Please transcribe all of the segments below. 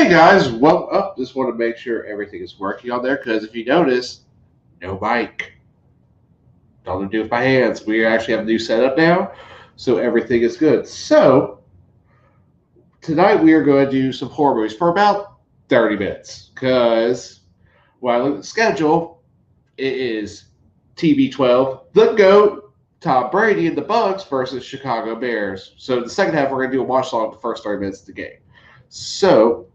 Hey guys, well, just want to make sure everything is working on there because if you notice, no mic. All to do with my hands. We actually have a new setup now, so everything is good. So tonight we are going to do some horror movies for about 30 minutes because when I look at the schedule, it is TB12, the GOAT, Tom Brady, and the Bucks versus Chicago Bears. So the second half, we're going to do a watch along the first 30 minutes of the game. So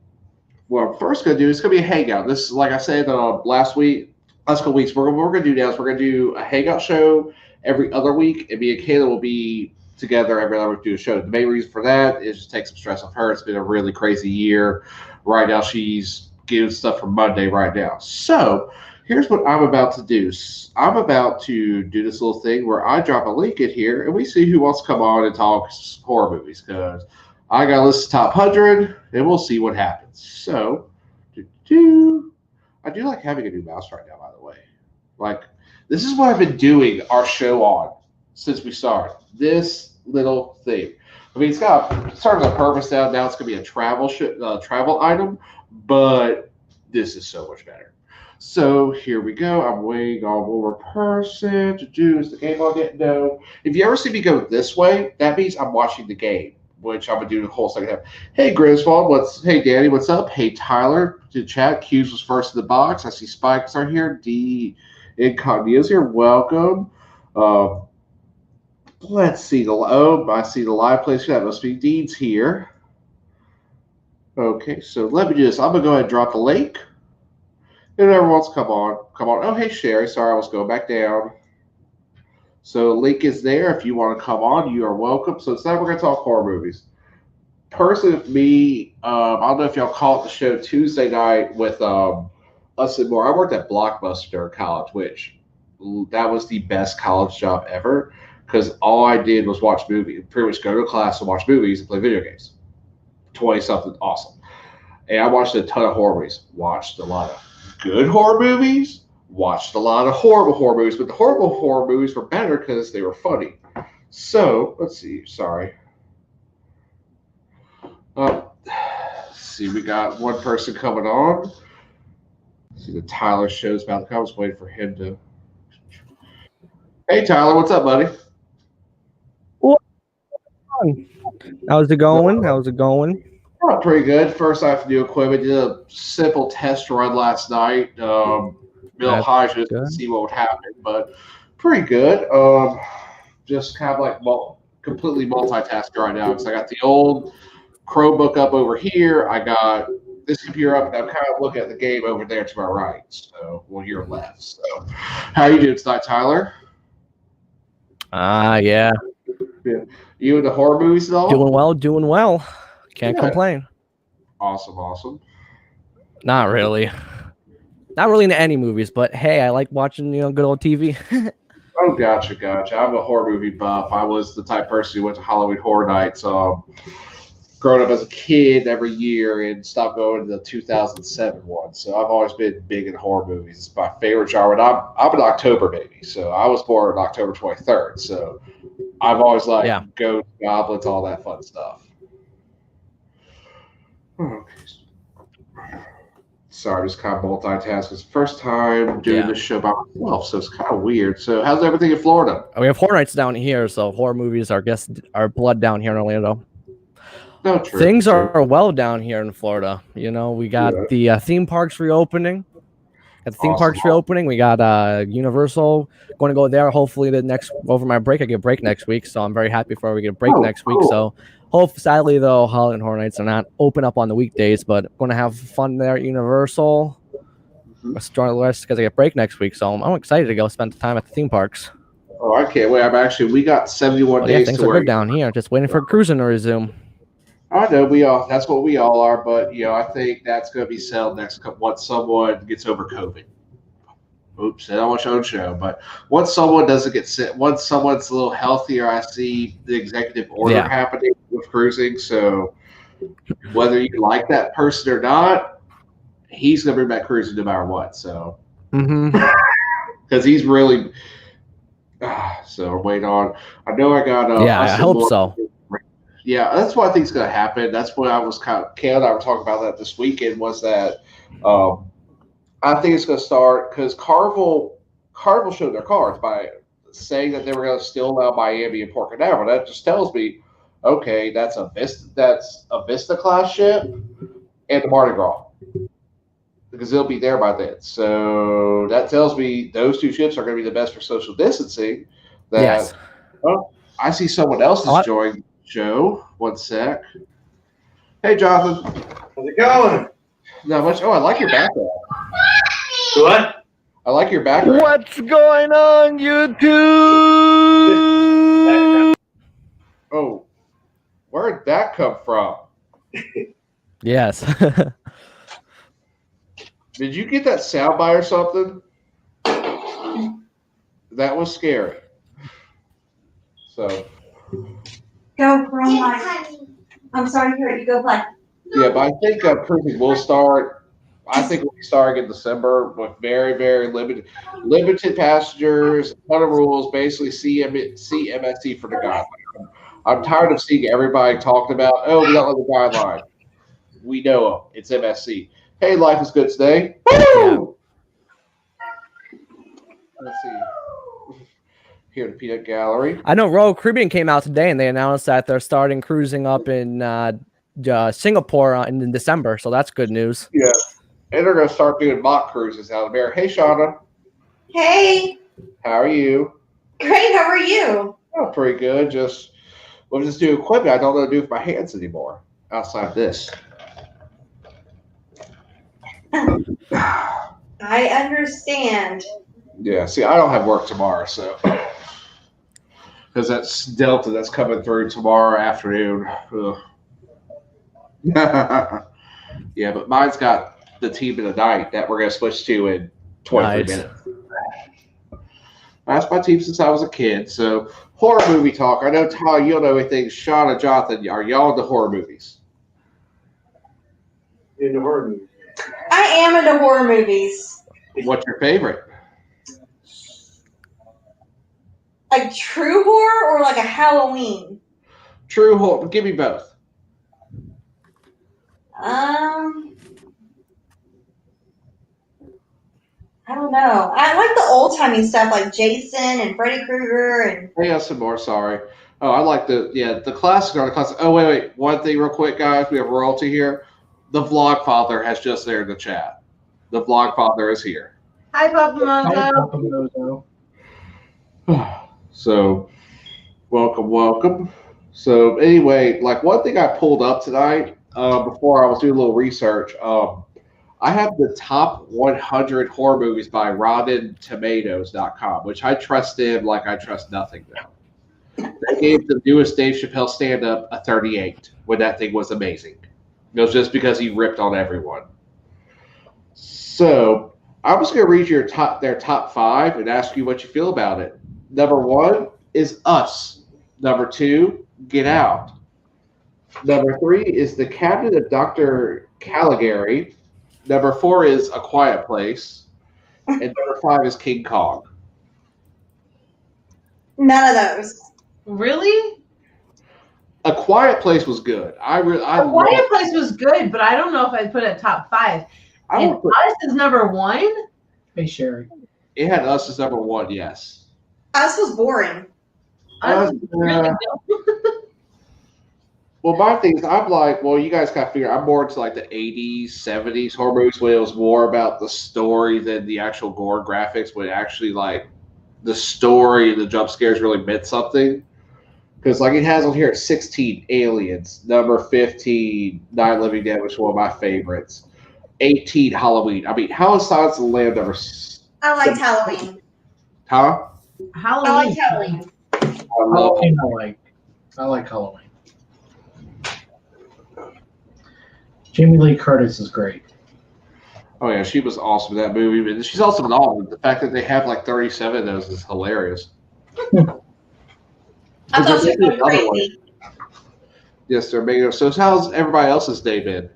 what I'm first going to do is going to be a hangout. This is, like I said last couple weeks, what we're going to do now is we're going to do a hangout show every other week, and me and Kayla will be together every other week to do a show. The main reason for that is just take some stress off her. It's been a really crazy year. Right now, she's getting stuff from Monday right now. So here's what I'm about to do. I'm about to do this little thing where I drop a link in here, and we see who wants to come on and talk horror movies, because I got a list of top 100, and we'll see what happens. So, I do like having a new mouse right now, by the way. Like, this is what I've been doing our show on since we started. This little thing. I mean, it started a purpose now. Now it's going to be a travel item, but this is so much better. So here we go. I'm waiting on one more person to do. Is the game on yet? No. If you ever see me go this way, that means I'm watching the game, which I'm gonna do the whole second half. Hey Griswold, hey Danny, what's up? Hey Tyler, to chat. Q's was first in the box. I see Spikes are here. D Incognito's here. Welcome. Let's see I see the live place. That must be Dean's here. Okay, so let me do this. I'm gonna go ahead and drop the link. And everyone's come on. Oh, hey Sherry. Sorry, I was going back down. So link is there. If you want to come on, you are welcome. So tonight we're going to talk horror movies. Personally, with me, I don't know if y'all call it the show Tuesday night with us and more. I worked at Blockbuster during college, which that was the best college job ever because all I did was watch movies. Pretty much go to class and watch movies and play video games. 20-something awesome. And I watched a ton of horror movies. Watched a lot of good horror movies. Watched a lot of horrible horror movies, but the horrible horror movies were better because they were funny. So, let's see. Sorry. Let's see, we got one person coming on. Let's see, the Tyler show's about to come. I was waiting for him to. Hey, Tyler, what's up, buddy? How's it going? Oh, pretty good. First, I have to do equipment. Did a simple test run last night. Real high just to see what would happen, but pretty good. Just kind of like completely multitasking right now because I got the old Chromebook up over here. I got this computer up, and I'm kind of looking at the game over there to my right. So, your left. So, how you doing tonight, Tyler? Yeah. You into horror movies at all? Doing well. Can't complain. Awesome. Not really into any movies, but hey, I like watching good old TV. Oh, gotcha. I'm a horror movie buff. I was the type of person who went to Halloween Horror Nights. Growing up as a kid every year and stopped going to the 2007 one. So I've always been big in horror movies. It's my favorite genre. And I'm an October baby, so I was born on October 23rd. So I've always liked ghosts, goblins, all that fun stuff. Okay. Sorry, just kind of multitasking. It's the first time doing this show by myself, so it's kind of weird. So how's everything in Florida? We have horror nights down here, so horror movies are blood down here in Orlando. No, true. Things are well down here in Florida. We got the theme parks reopening. We got Universal. Going to go there. Hopefully over my break, I get a break next week. So I'm very happy for we get a break next week. So sadly though, Halloween Horror Nights are not open up on the weekdays, but going to have fun there at Universal. Because I get break next week, so I'm excited to go spend the time at the theme parks. Oh, I can't wait. We got 71 days. Things are good down here. Just waiting for cruising to resume. I know that's what we all are, but I think that's going to be settled once someone gets over COVID. Oops, I don't want your own show, but once someone doesn't get sick, once someone's a little healthier, I see the executive order happening with cruising. So whether you like that person or not, he's going to bring back cruising no matter what. So because he's really so we're waiting on. I know I got. I hope so. Yeah, that's what I think is going to happen. That's what I was Ken and I were talking about that this weekend. Was that um, I think it's going to start because Carnival showed their cards by saying that they were going to still allow Miami and Port Canaveral. That just tells me, okay, that's a Vista class ship and the Mardi Gras because they'll be there by then. So that tells me those two ships are going to be the best for social distancing. That Yes. oh, I see someone else is joining the show. One sec. Hey, Jonathan. How's it going? Not much. Oh, I like your background. What? I like your background. What's going on, YouTube? Oh, where'd that come from? Yes. Did you get that soundbite or something? That was scary. So. Go, girl, I'm sorry to hear it. You go play. Yeah, but I think cruising will start. I think we'll be starting in December with very, very limited passengers, a ton of rules, basically CMSC for the guideline. I'm tired of seeing everybody talking about, oh, we don't know the guideline. We know them. It's MSC. Hey, life is good today. Woo! Let's see. Here at the Peanut Gallery. I know Royal Caribbean came out today and they announced that they're starting cruising up in Singapore in December. So that's good news. Yeah. And they're going to start doing mock cruises out of there. Hey, Shauna. Hey. How are you? Great. How are you? Oh, pretty good. We'll just do equipment I don't know what to do with my hands anymore outside this. I understand. Yeah, see, I don't have work tomorrow, so because that's Delta that's coming through tomorrow afternoon. Yeah, but mine's got the team of the night that we're going to switch to in 23 minutes. That's my team since I was a kid. So horror movie talk. I know, Tyler, you don't know anything. Sean and Jonathan, are y'all into horror movies? Into horror movies. I am into horror movies. What's your favorite? Like true horror or like a Halloween? True horror. Give me both. I don't know. I like the old timey stuff like Jason and Freddy Krueger and. I got some more. Sorry. Oh, I like the classic are the classic. Oh, wait. One thing real quick, guys. We have royalty here. The Vlogfather has just there in the chat. The Vlogfather is here. Hi, Papa Mozo. So, welcome. So, anyway, like one thing I pulled up tonight before I was doing a little research, I have the top 100 horror movies by RottenTomatoes.com, which I trust them like I trust nothing now. They gave the newest Dave Chappelle stand-up a 38 when that thing was amazing. It was just because he ripped on everyone. So, I'm just going to read their top 5 and ask you what you feel about it. Number 1 is Us. Number 2, Get Out. Number 3 is The Cabinet of Dr. Caligari. Number 4 is A Quiet Place. And number 5 is King Kong. None of those. Really? A Quiet Place was good. A Quiet Place was good, but I don't know if I'd put it at top 5. And Us is number 1? Hey, Sherry. It had Us as number 1, yes. Us was boring. Really Well, my thing is, I'm like, well, you guys kind of figure I'm more into like the 80s, 70s horror movies when it was more about the story than the actual gore graphics, when actually like the story and the jump scares really meant something. Because like it has on here at 16, Aliens. Number 15, Night of the Living Dead, which is one of my favorites. 18, Halloween. I mean, how is Silence of the Lambs number? I liked Halloween. Huh? Halloween. I liked Halloween. I like Halloween. Jamie Lee Curtis is great. Oh yeah, she was awesome in that movie. But she's also in all of them. The fact that they have like 37 of those is hilarious. I thought she was crazy. Yes, they're making. So how's everybody else's day been?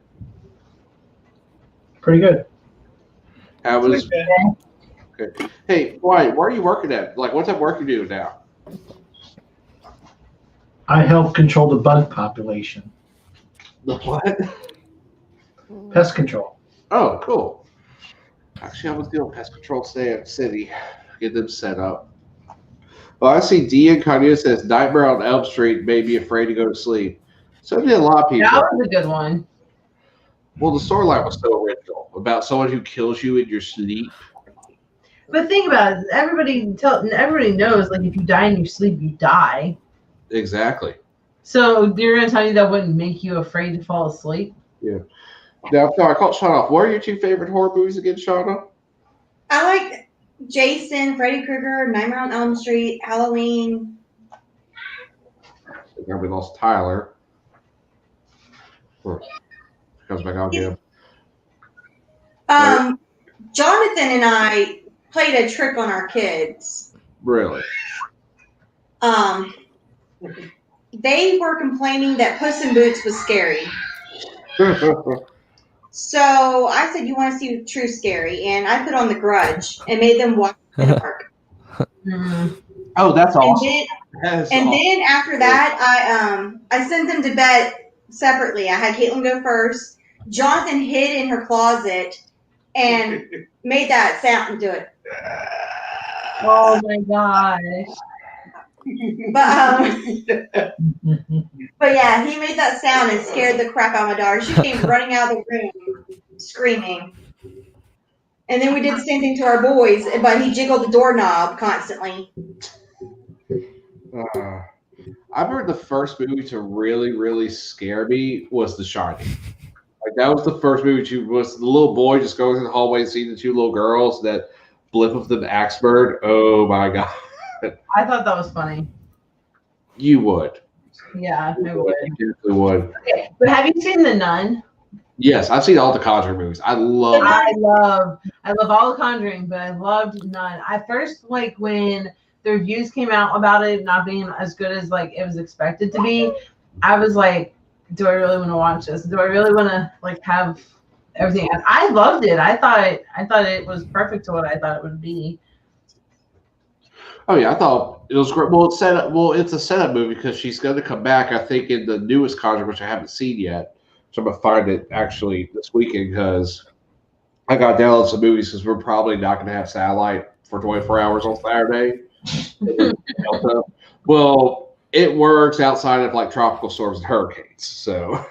Pretty good. How was? Okay. Hey, why are you working at? Like, what type of work you doing now? I help control the bug population. The what? Pest control. Oh, cool. Actually, I was doing pest control city. Get them set up. Well, I see D. Incognito says Nightmare on Elm Street made me afraid to go to sleep. So did a lot of people. That was a good one. Well, the storyline was so original about someone who kills you in your sleep. But think about it. Everybody knows, like, if you die in your sleep, you die. Exactly. So you're going to tell me that wouldn't make you afraid to fall asleep? Yeah. Now, I caught Shauna off. What are your two favorite horror movies again, Shauna? I like Jason, Freddy Krueger, Nightmare on Elm Street, Halloween. Now we lost Tyler. Comes back on again. Jonathan and I played a trick on our kids. Really? They were complaining that Puss in Boots was scary. So I said, you want to see true scary? And I put on The Grudge and made them watch it in the park. Oh, that's awesome. And then after that, I sent them to bed separately. I had Caitlin go first. Jonathan hid in her closet and made that sound and do it. Oh my gosh. But yeah, he made that sound and scared the crap out of my daughter. She came running out of the room screaming. And then we did the same thing to our boys, but he jiggled the doorknob constantly. I remember the first movie to really, really scare me was The Shining. Like, that was the first movie. Was the little boy just going in the hallway and seeing the two little girls that blip of the axe bird. Oh my god! I thought that was funny. You would. Yeah, I would. You definitely would. Okay, but have you seen The Nun? Yes, I've seen all the Conjuring movies. I love all the Conjuring, but I loved Nun. I first, like, when the reviews came out about it not being as good as, like, it was expected to be, I was like, do I really want to watch this? Do I really want to, like, have everything? And I loved it. I thought it was perfect to what I thought it would be. Oh yeah, I thought it was great. Well, it's a setup movie because she's going to come back. I think in the newest Conjuring, which I haven't seen yet. So I'm gonna find it actually this weekend because I got downloaded some movies because we're probably not gonna have satellite for 24 hours on Saturday. Well, it works outside of like tropical storms and hurricanes. So,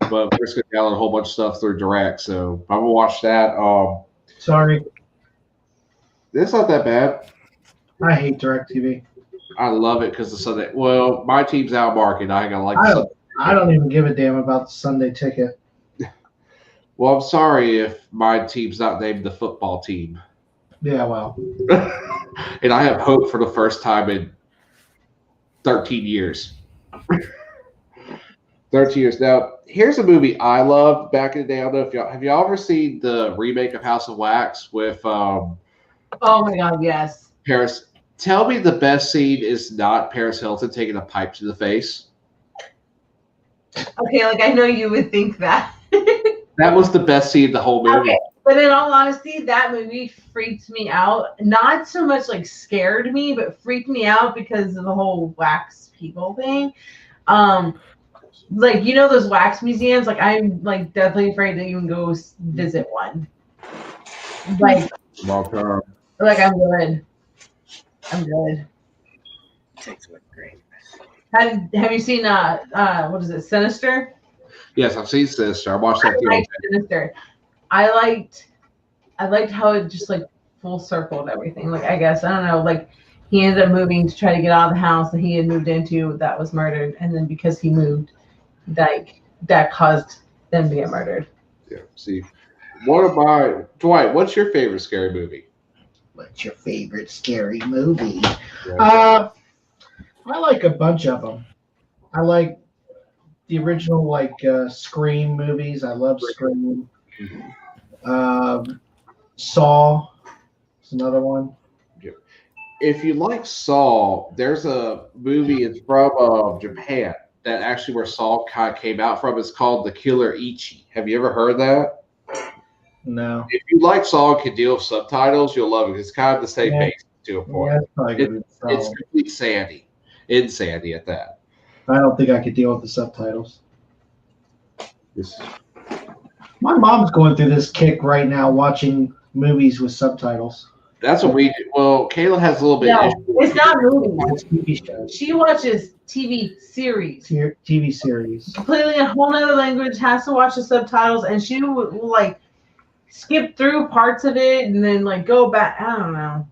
but we're just gonna download a whole bunch of stuff through Direct. So I'm gonna watch that. Sorry, it's not that bad. I hate DirecTV. I love it because the Sunday. Well, my team's out market. I gotta like. I don't even give a damn about the Sunday ticket. Well, I'm sorry if my team's not named the football team. Yeah, well. And I have hope for the first time in 13 years. 13 years. Now, here's a movie I loved back in the day. I don't know if y'all ever seen the remake of House of Wax with oh my god, yes. Paris. Tell me the best scene is not Paris Hilton taking a pipe to the face. Okay, like I know you would think that. That was the best scene of the whole movie. Okay, but in all honesty, that movie freaked me out. Not so much like scared me, but freaked me out because of the whole wax people thing. Like, you know those wax museums? Like, I'm like definitely afraid to even go visit one. Like, like I'm good. I'm good. Have you seen what is it, Sinister? Yes, I've seen Sinister. I watched that. I liked Sinister. I liked how it just like full circled everything. Like, I guess I don't know. Like, he ended up moving to try to get out of the house that he had moved into that was murdered, and then because he moved, like that caused them to get murdered. Yeah. See, Dwight? What's your favorite scary movie? What's your favorite scary movie? Yeah. I like a bunch of them. I like the original, like Scream movies. I love Scream. Saw is another one. If you like Saw, there's a movie. It's from Japan that actually where Saw kind of came out from. It's called The Killer Ichi. Have you ever heard that? No. If you like Saw and can deal with subtitles, you'll love it. It's kind of the same base to a point. Yeah, It's complete insanity at that. I don't think I could deal with the subtitles. This- My mom's going through this kick right now, watching movies with subtitles. That's what we do. Well, Kayla has a little bit. No, issue with it's not movies. It's TV shows, She watches TV series. TV series. Completely a whole nother language, has to watch the subtitles, and she will like skip through parts of it and then like go back. I don't know.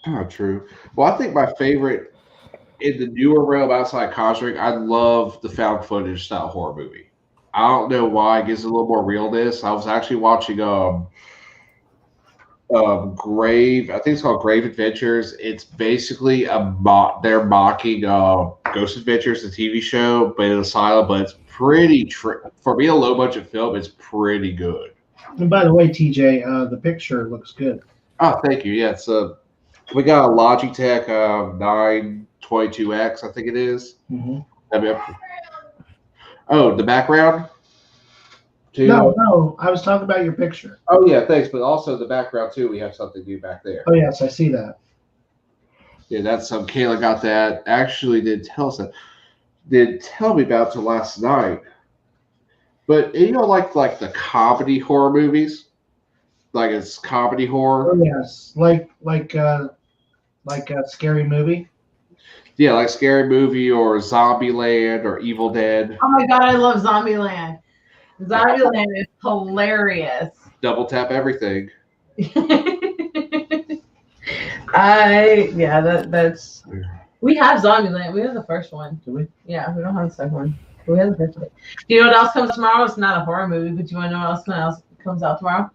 Oh, true. Well, I think my favorite in the newer realm outside Conjuring, I love the found footage style horror movie. I don't know why it gives a little more realness. I was actually watching Grave. I think it's called Grave Adventures. It's basically they're mocking Ghost Adventures, the TV show, but in a silo. But it's pretty for being a low budget film. It's pretty good. And by the way, TJ, the picture looks good. Oh, thank you. Yeah, it's we got a Logitech 922X, I think it is. Mm-hmm. Oh, the background? Too? No, I was talking about your picture. Oh, yeah, thanks. But also the background, too. We have something new back there. Oh, yes, I see that. Yeah, that's Kayla got that. Actually, did tell me about it last night. But you know, like the comedy horror movies, like it's comedy horror. Oh, yes, like a scary movie. Yeah, like Scary Movie or Zombieland or Evil Dead. Oh my god, I love Zombieland. Zombieland is hilarious. Double tap everything. That's we have Zombieland. We have the first one. Do we? Yeah, we don't have the second one. We have the first one. Do you know what else comes tomorrow? It's not a horror movie, but do you want to know what else comes out tomorrow?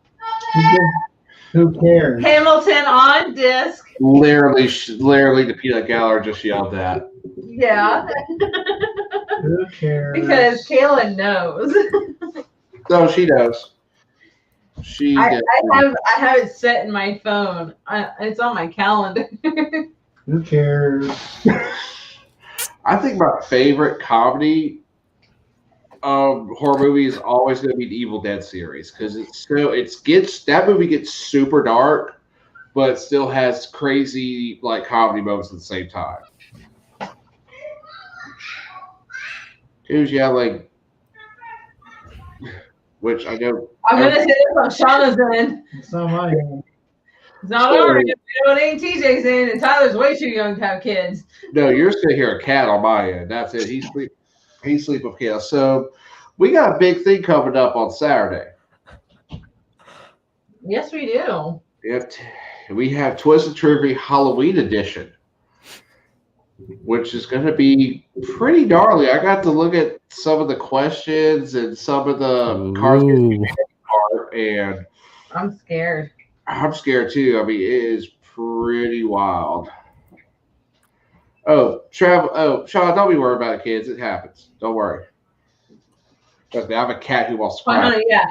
Who cares? Hamilton on disc. Literally, the peanut gallery just yelled that. Yeah. Who cares? Because Kayla knows. No, she knows. I have it set in my phone. It's on my calendar. Who cares? I think my favorite comedy horror movie is always going to be the Evil Dead series because that movie gets super dark, but it still has crazy like comedy moments at the same time. Because like, which I know. I'm gonna say this on Shauna's end. It's not my end. It's not ours. You know, it ain't TJ's end, and Tyler's way too young to have kids. No, you're just gonna hear a cat on my end. That's it. He's sleep with chaos. So we got a big thing coming up on Saturday. Yes, we do. We have Twisted Trivia Halloween edition, which is going to be pretty gnarly. I got to look at some of the questions and some of the cards, and I'm scared. I'm scared too. I mean, it is pretty wild. Oh, Sean, don't be worried about it, kids. It happens. Don't worry. Trust me, I have a cat who wants to cry. No, yeah.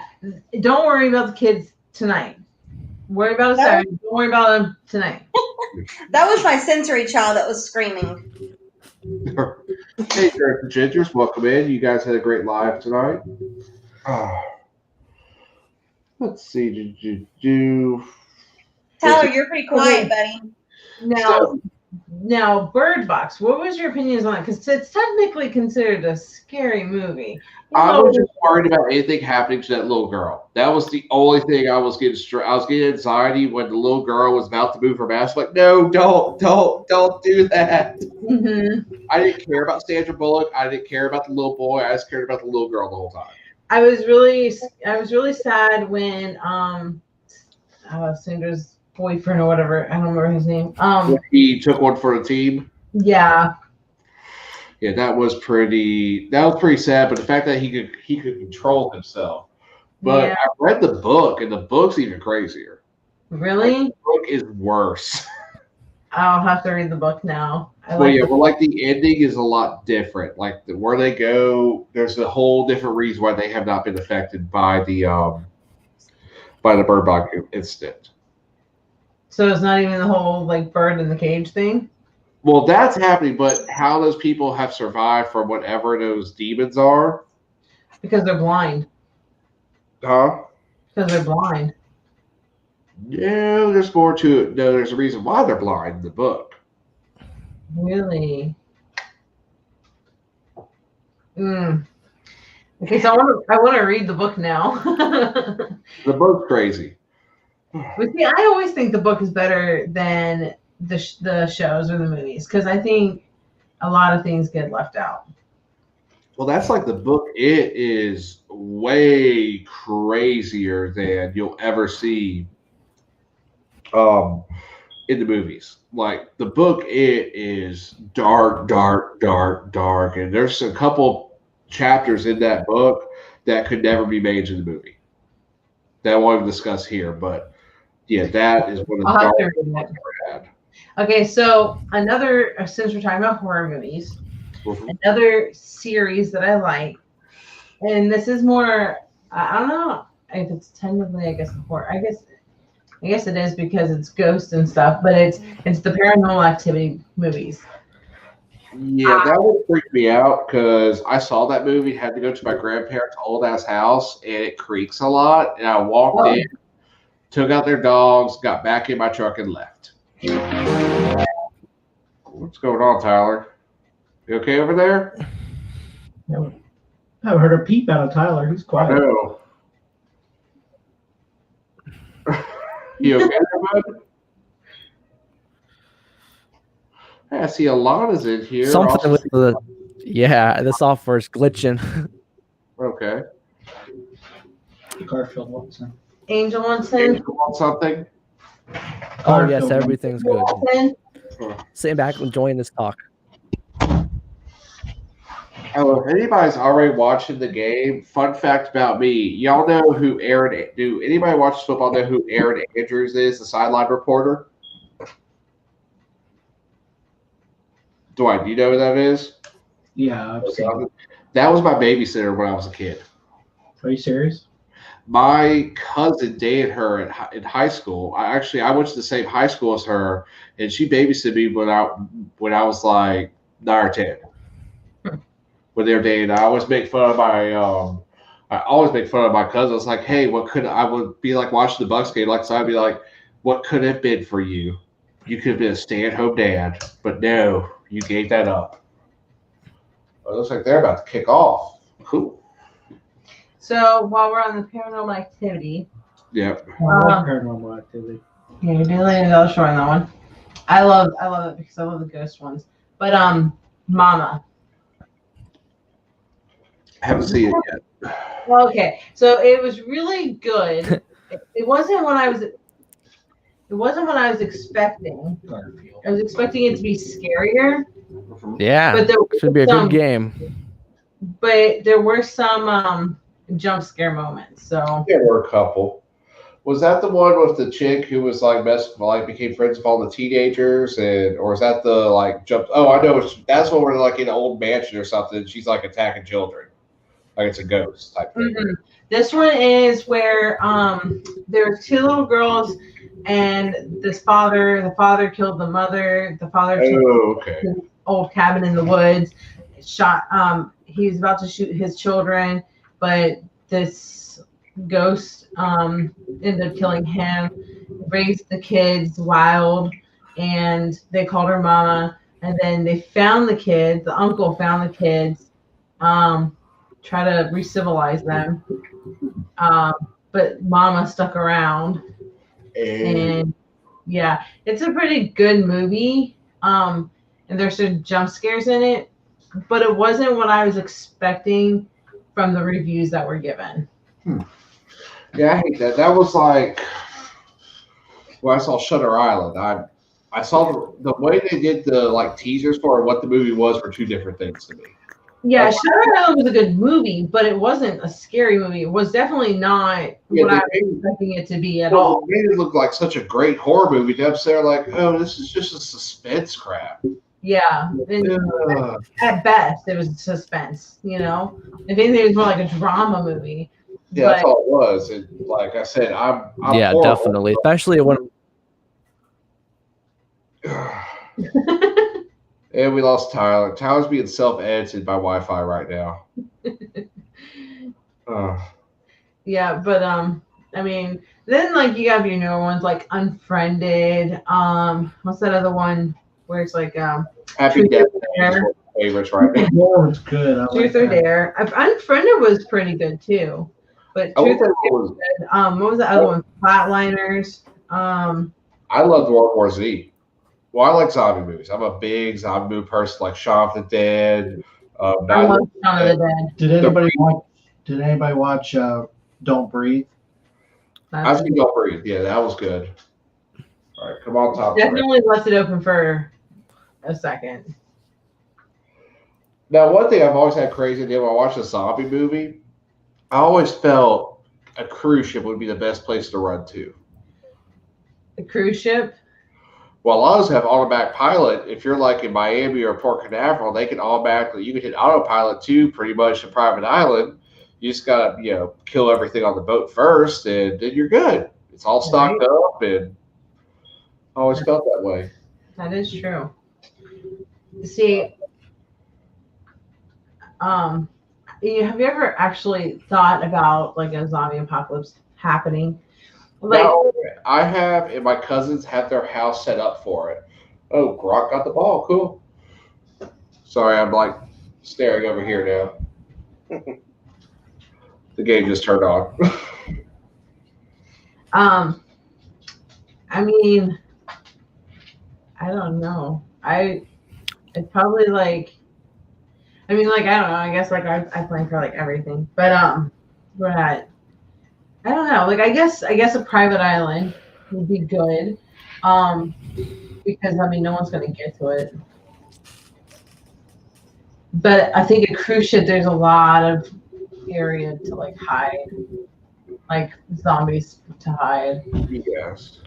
Don't worry about the kids tonight. Worry about it Saturday. Don't worry about them tonight. That was my sensory child that was screaming. Hey, Derek and Gingers, welcome in. You guys had a great live tonight. Let's see. Tyler, you're pretty quiet, buddy. Now, Bird Box. What was your opinions on that? Because it's technically considered a scary movie. I was just worried about anything happening to that little girl. That was the only thing I was getting. I was getting anxiety when the little girl was about to move her mask. Like, no, don't do that. Mm-hmm. I didn't care about Sandra Bullock. I didn't care about the little boy. I just cared about the little girl the whole time. I was really sad when Sandra's boyfriend or whatever, I don't remember his name. He took one for the team. Yeah. Yeah, that was pretty sad. But the fact that he could control himself. But yeah. I read the book, and the book's even crazier. Really? Like, the book is worse. I'll have to read the book now. Like the ending is a lot different. Like where they go, there's a whole different reason why they have not been affected by the bird box incident. So it's not even the whole like bird in the cage thing? Well, that's happening, but how those people have survived from whatever those demons are? Because they're blind. Huh? Because they're blind. Yeah, there's more to it. No, there's a reason why they're blind in the book. Really? Okay, so I want to read the book now. The book's crazy. But see, I always think the book is better than the shows or the movies because I think a lot of things get left out. Well, that's like the book. It is way crazier than you'll ever see in the movies. Like the book, it is dark, dark, dark, dark, and there's a couple chapters in that book that could never be made into the movie. That I won't even discuss here, but yeah, that is one of the darkest ones I've ever had. Okay, so since we're talking about horror movies, another series that I like, and this is more, I don't know if it's technically, I guess, horror. I guess it is because it's ghosts and stuff, but it's the Paranormal Activity movies. Yeah, that would freak me out because I saw that movie, had to go to my grandparents' old ass house, and it creaks a lot. And I walked in, took out their dogs, got back in my truck, and left. What's going on, Tyler? You okay over there? I haven't heard a peep out of Tyler. He's quiet. I know. You okay, bud? I see Alana's in here. Something with the software's glitching. Okay. Garfield wants him. Angel wants something? Oh, yes, everything's good. Sitting back enjoying this talk. Oh, if anybody's already watching the game, fun fact about me, y'all know who do anybody watch football know who Aaron Andrews is, the sideline reporter? Dwight, do you know who that is? Yeah, I've seen it. That was my babysitter when I was a kid. Are you serious? My cousin dated her in high school. I went to the same high school as her, and she babysitted me when I was like 9 or 10. When they were dating, I always make fun of my cousin. I was like, hey, I would be like watching the Bucks game, like so I'd be like, what could have been for you? You could have been a stay-at-home dad, but no, you gave that up. It looks like they're about to kick off. Cool. So while we're on the Paranormal Activity, Yep. Paranormal Activity. Yeah, you're doing another show on that one. I love it because I love the ghost ones. But Mama. I haven't seen it yet. Okay, so it was really good. It wasn't what I was expecting. Garfield. I was expecting it to be scarier. Yeah, but there should be a good game. But there were some jump scare moments. So There were a couple. Was that the one with the chick who was became friends with all the teenagers, or is that the jump? Oh, I know. That's when we're like in an old mansion or something. And she's like attacking children, like it's a ghost type thing. Mm-hmm. This one is where there's 2 little girls, and the father killed the mother. The father took his old cabin in the woods, shot. He was about to shoot his children, but this ghost ended up killing him. Raised the kids wild, and they called her Mama. And then they found the kids. The uncle found the kids. Try to re-civilize them. But Mama stuck around. And yeah, it's a pretty good movie. And there's some jump scares in it, but it wasn't what I was expecting from the reviews that were given. Yeah, I hate that. That was like when I saw Shutter Island. I saw the way they did the teasers for what the movie was were 2 different things to me. Yeah, Shutter Island was a good movie, but it wasn't a scary movie. It was definitely not what I was expecting it to be at all. It made it look like such a great horror movie. They're like, oh, this is just a suspense crap. Yeah. At best, it was suspense, If anything, it was more like a drama movie. Yeah, that's all it was. And like I said, I'm yeah, horrible. Definitely. Especially when and we lost Tyler. Tyler's being self-edited by Wi-Fi right now. Yeah, but I mean, then you have your newer ones like Unfriended. What's that other one where it's like Happy Death Day. favorites right now. Truth or Dare was good. I like Truth or that. Dare. Unfriended was pretty good too. But I Truth or love- Dare was good. What was the other one? Flatliners. I loved World War Z. Well, I like zombie movies. I'm a big zombie movie person, like Shaun of the Dead. I Night love of the Shaun of the Dead. Did anybody watch Don't Breathe? I think Don't Breathe. Yeah, that was good. All right, come on, top. Definitely left it open for a second. Now, one thing I've always had crazy idea when I watch a zombie movie, I always felt a cruise ship would be the best place to run to. The cruise ship. Well, a lot of those have automatic pilot. If you're like in Miami or Port Canaveral, they can automatically, you can hit autopilot too, pretty much a private island. You just gotta, kill everything on the boat first, and then you're good. It's all stocked up, and I always felt that way. That is true. See, have you ever actually thought about like a zombie apocalypse happening? Like, No, I have, and my cousins have their house set up for it. Oh, Grok got the ball. Cool. Sorry, I'm like staring over here now. The game just turned on. I mean, I don't know. It's probably like, I don't know. I guess like I plan for like everything, but I don't know. Like I guess a private island would be good, because no one's gonna get to it. But I think a cruise ship, there's a lot of area to like hide, like zombies to hide. Yes.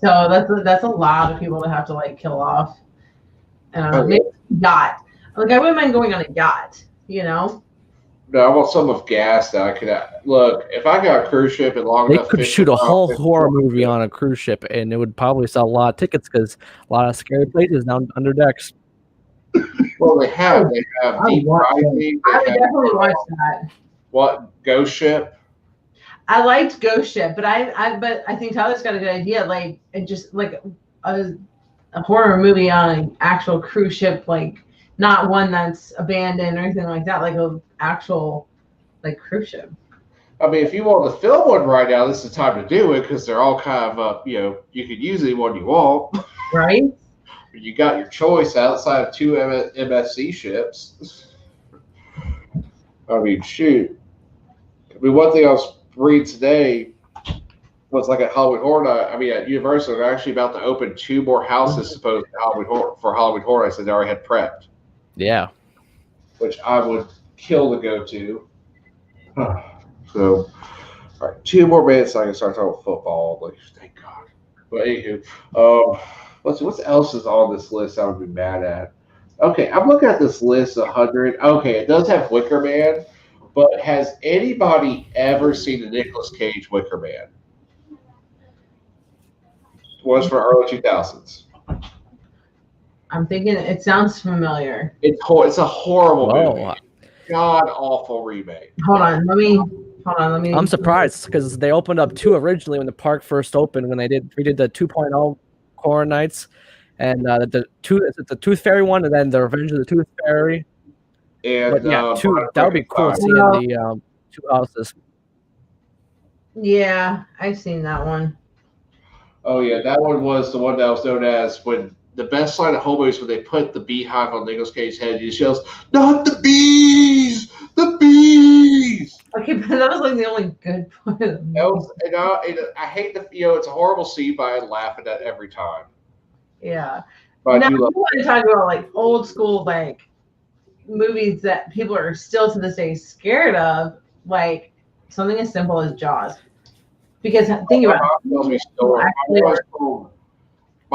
So that's a lot of people to have to like kill off. And maybe a yacht. Like I wouldn't mind going on a yacht, No, I want some of gas that I could look. If I got a cruise ship and long They enough, could shoot a whole horror movie on a cruise ship, and it would probably sell a lot of tickets because a lot of scary places down under decks. Well, they have deep diving. I would definitely watch that. What, Ghost Ship? I liked Ghost Ship, but I think Tyler's got a good idea. Like it just like a horror movie on an actual cruise ship, like not one that's abandoned or anything like that, like a actual like cruise ship. I mean, if you want to film one right now, this is the time to do it because they're all kind of you could use anyone you want. Right. You got your choice outside of two MSC ships. I mean, shoot. I mean, one thing I was reading today was like at Halloween Horror Night. I mean, at Universal, they're actually about to open 2 more houses supposed for Halloween Horror Nights that they already had prepped. Yeah. Which I would kill to go to. So, all right, 2 more minutes so I can start talking about football. Like, thank God. But anywho, let's see, what else is on this list I would be mad at? Okay, I'm looking at this list, 100. Okay, it does have Wicker Man, but has anybody ever seen the Nicolas Cage Wicker Man? Was from early 2000s. I'm thinking it sounds familiar. It's a horrible Whoa. movie. God awful remake. Hold on, let me. I'm surprised because they opened up 2 originally when the park first opened. When we did the 2.0 Horror Nights, and the Tooth Fairy one, and then the Revenge of the Tooth Fairy. And But yeah, 2. That would be cool seeing the 2 houses. Yeah, I've seen that one. Oh yeah, that one was the one that was known as when the best line of home movies when they put the beehive on Nicolas Cage's head. He yells, "Not the bees, the bees!" Okay, but that was like the only good part of the movie. I hate the it's a horrible scene, but I laugh at that every time. Yeah. But Now, I do you love. want to talk about like old school like movies that people are still to this day scared of, like something as simple as Jaws. Because think about My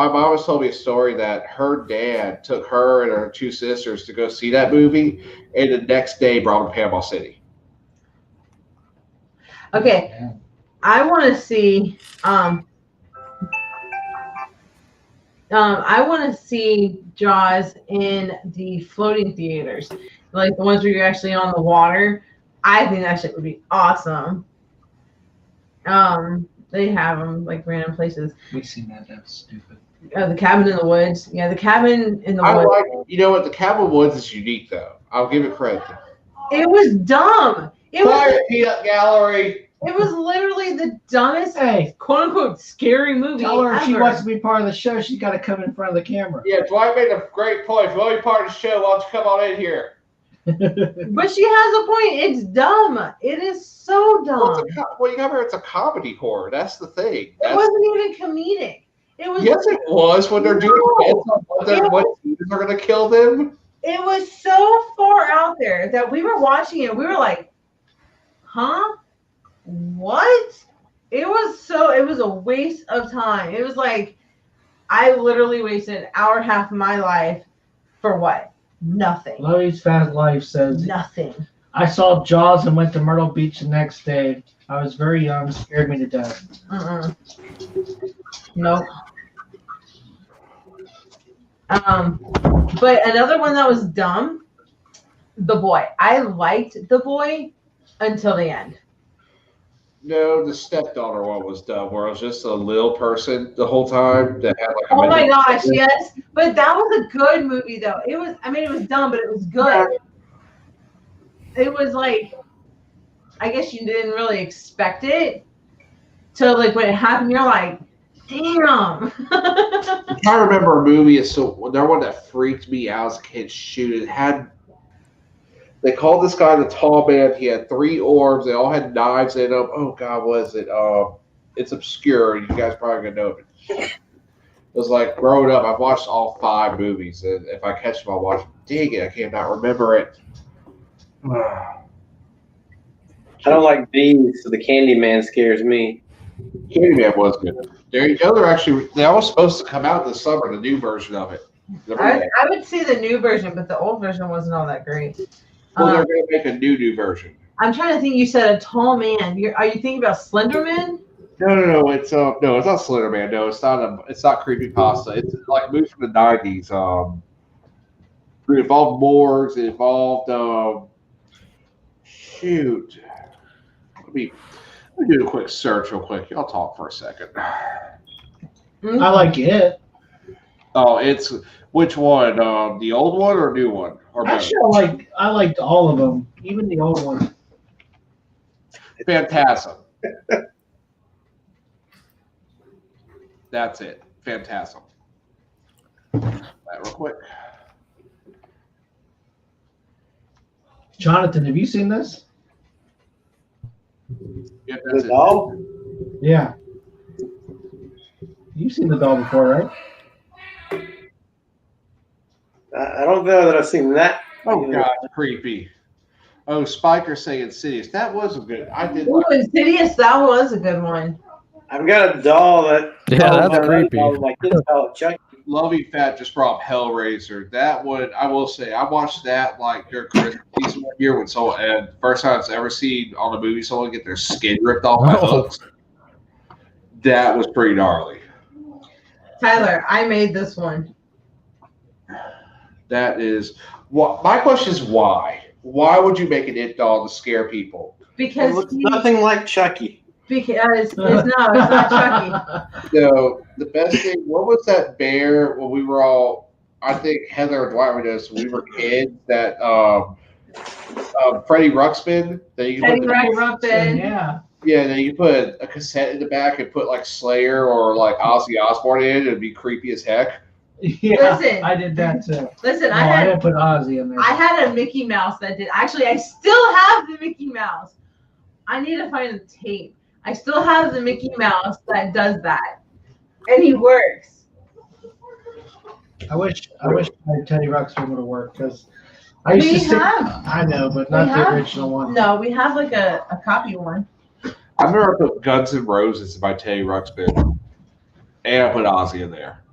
mom has told me a story that her dad took her and her 2 sisters to go see that movie, and the next day brought them to Panama City. Okay, I want to see. I want to see Jaws in the floating theaters, like the ones where you're actually on the water. I think that shit would be awesome. They have them like random places. We seen that. That's stupid. The cabin in the woods. Yeah, the cabin in the woods. You know what? The Cabin Woods is unique, though. I'll give it credit. It was dumb. Quiet, Peanut Gallery. It was literally the dumbest, Hey, quote unquote, scary movie. tell her if she ever. wants to be part of the show, she's got to come in front of the camera. Yeah, Dwight made a great point. If you want to be part of the show, why don't you come on in here? But she has a point. It's dumb. It is so dumb. Well, you remember it's a comedy horror. That's the thing. It wasn't even comedic. It was. Yes, it was when they're doing what students are going to kill them. It was so far out there that we were watching it. We were like, huh? What? It was a waste of time. It was like, I literally wasted an hour and a half of my life for what? Nothing. Lois Fast Life says, Nothing. I saw Jaws and went to Myrtle Beach the next day. I was very young, scared me to death. Nope. But another one that was dumb, The Boy. I liked The Boy until the end. No, the stepdaughter one was dumb, where it was just a little person the whole time that had like. Oh my gosh, yes. But that was a good movie, though. It was dumb, but it was good. It was like, I guess you didn't really expect it. So, like, when it happened, you're like, damn. I remember a movie. So there one that freaked me out as a kid. Shoot, it had. They called this guy the Tall Man. He had 3 orbs. They all had knives in them. Oh God, what is it? It's obscure. You guys probably gonna know it. It was like growing up. I've watched all 5 movies, and if I catch them, I'll watch them. Dang it, I cannot remember it. I don't like bees, so the Candyman scares me. Candyman was good. There you go. They're all supposed to come out this summer. The new version of it. I would see the new version, but the old version wasn't all that great. Well, they're going to make a new version. I'm trying to think. You said a tall man. Are you thinking about Slenderman? No. It's not Slender Man. No, it's not. It's not creepypasta. It's like a movie from the '90s. It involved morgues. It involved. Shoot. Let me do a quick search real quick. Y'all talk for a second. Mm-hmm. I like it. Oh, it's which one? The old one or new one? Or Actually, I liked all of them, even the old ones. Phantasm. That's it. Phantasm. That real quick. Jonathan, have you seen this? Yep, that's The it. doll? Yeah. You've seen the doll before, right? I don't know that I've seen that. Oh God, creepy. Oh, Spiker saying Insidious. That was a good. I did. Ooh, Insidious. That was a good one. I've got a doll that. Yeah, that's creepy. My kids call it Chucky. Lovey Fat just brought up Hellraiser. That one, I will say, I watched that like during Christmas season one year when someone, and first time I've ever seen on a movie someone get their skin ripped off by hooks. That was pretty gnarly. Tyler, I made this one. That is what my question is. Why? Why would you make an it doll to scare people? It Because looks nothing like Chucky. it's not Chucky. So the best thing, what was that bear when we were all? I think Heather and Dwight were just when we were kids. That Freddie Ruxpin. That you Freddie put Ruxpin. Yeah. yeah, then you put a cassette in the back and put like Slayer or like Ozzy Osbourne in it. It'd be creepy as heck. Yeah, Listen. I did that too. Listen, No, I I had didn't put Ozzy in there. I had a Mickey Mouse that did. Actually, I still have the Mickey Mouse. I need to find the tape. I still have the Mickey Mouse that does that, and he works. I wish my Teddy Ruxpin would have worked because I used to stick. I know, but not the original one. No, we have like a copy one. I remember I put Guns N' Roses by Teddy Ruxpin, and I put Ozzy in there.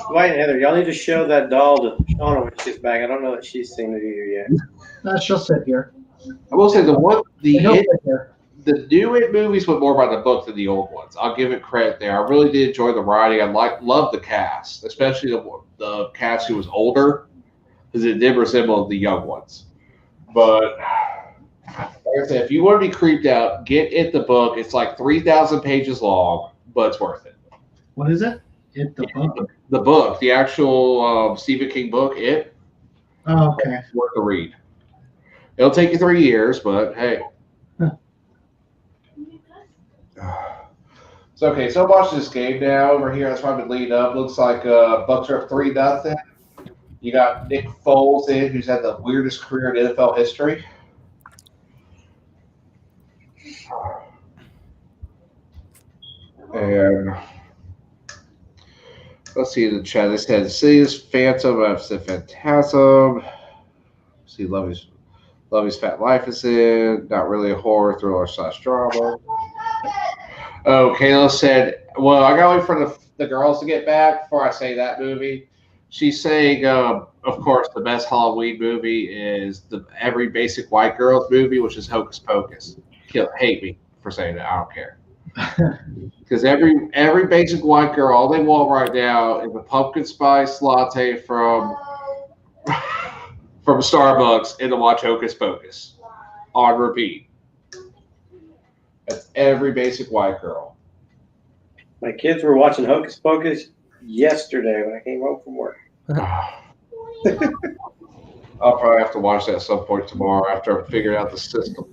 Dwight and Heather, y'all need to show that doll to Shauna when she's back. I don't know that she's seen it either yet. No, she'll sit here. I will say He'll sit here. the new It movies went more by the book than the old ones. I'll give it credit there. I really did enjoy the writing. I loved the cast, especially the cast who was older, because it did resemble the young ones. But Like I said, if you want to be creeped out, get It the book. It's like 3,000 pages long, but it's worth it. What is it? It the book. The book, the actual Stephen King book, Oh, okay. it's worth the read. It'll take you 3 years, but hey. So okay, so I'm watching this game now over here. That's why I've been leading up. Looks like Bucks are up 3-0. You got Nick Foles in, who's had the weirdest career in NFL history. And let's see in the chat. They said, "See this Phantom." I've said Phantasm. See, Lovey's Fat Life is in. Not really a horror thriller / drama. Oh, Kayla said, "Well, I gotta wait for the girls to get back before I say that movie." She's saying, of course, the best Halloween movie is the Every Basic White Girls movie, which is Hocus Pocus. Hate me for saying that. I don't care. Because every basic white girl, all they want right now is a pumpkin spice latte from Starbucks and to watch Hocus Pocus on repeat. That's every basic white girl. My kids were watching Hocus Pocus yesterday when I came home from work. I'll probably have to watch that at some point tomorrow after I've figured out the system.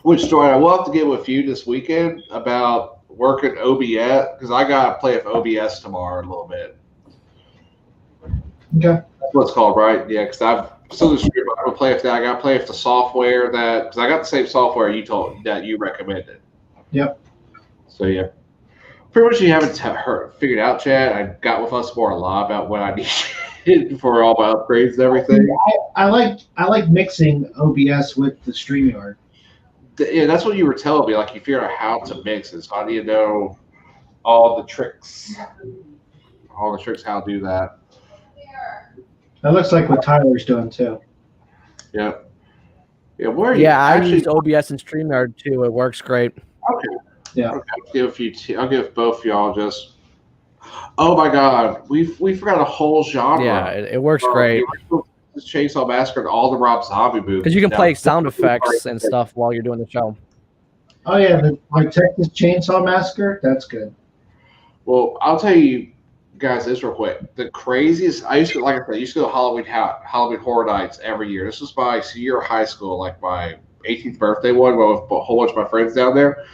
Which story I will have to get with you this weekend about working OBS, because I got to play with OBS tomorrow a little bit. Okay. That's what it's called, right? Yeah, because I'm still the streamer. I'm going to play with that. I got to play with the software because I got the same software that you recommended. Yep. So, yeah. Pretty much you haven't figured out, Chad. I got with us more a lot about what I need for all my upgrades and everything. I like mixing OBS with the Streamyard. Yeah, that's what you were telling me. Like, you figure out how to mix it. So how do you know all the tricks? How to do that. That looks like what Tyler's doing too. Yeah. Yeah, where are you? Yeah, I use OBS and StreamYard too. It works great. Okay. Yeah. Okay, I'll give both of y'all just. Oh my God, we forgot a whole genre. Yeah, it works great. Chainsaw Massacre and all the Rob Zombie movies. Because you can play sound effects and stuff while you're doing the show. Oh yeah, like Texas Chainsaw Massacre. That's good. Well, I'll tell you guys this real quick. The craziest. I used to go to Halloween Horror Nights every year. This was my senior year of high school, like my 18th birthday one, with a whole bunch of my friends down there.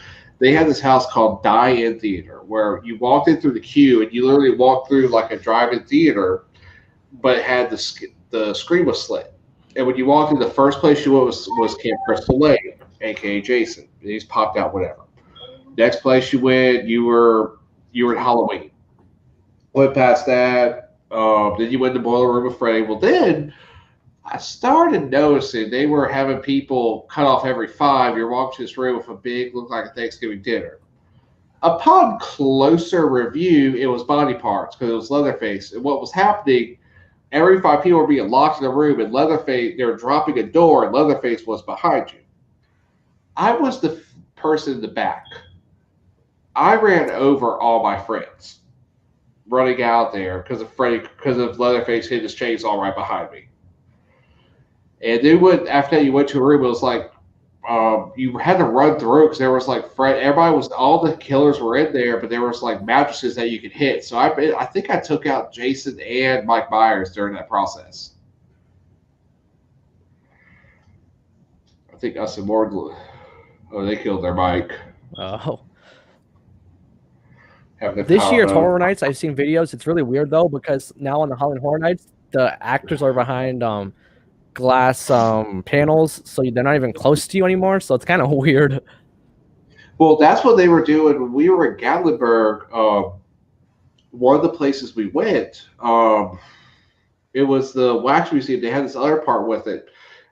They had this house called Die-In Theater, where you walked in through the queue and you literally walked through like a drive-in theater, but it had the screen was slit. And when you walked in, the first place you went was Camp Crystal Lake, aka Jason. And he's popped out whatever. Next place you went, you were at Halloween. Went past that. Then you went to the Boiler Room with Freddy. Well, then I started noticing they were having people cut off every 5. You're walking to this room with a big, looked like a Thanksgiving dinner. Upon closer review, it was body parts because it was Leatherface. And what was happening, every 5 people were being locked in a room, and Leatherface, they were dropping a door, and Leatherface was behind you. I was the person in the back. I ran over all my friends running out there because of Leatherface hitting his chainsaw right behind me. And then after that, you went to a room. It was like you had to run through because there was like all the killers were in there, but there was like mattresses that you could hit. So I think I took out Jason and Mike Myers during that process. I think us and Morgan. Oh, they killed their Mike. Oh. This year's Horror Nights, I've seen videos. It's really weird though because now on the Halloween Horror Nights, the actors are behind glass panels, so they're not even close to you anymore. So it's kind of weird. Well, that's what they were doing when we were at Gatlinburg. One of the places we went, it was the Wax Museum. They had this other part with it,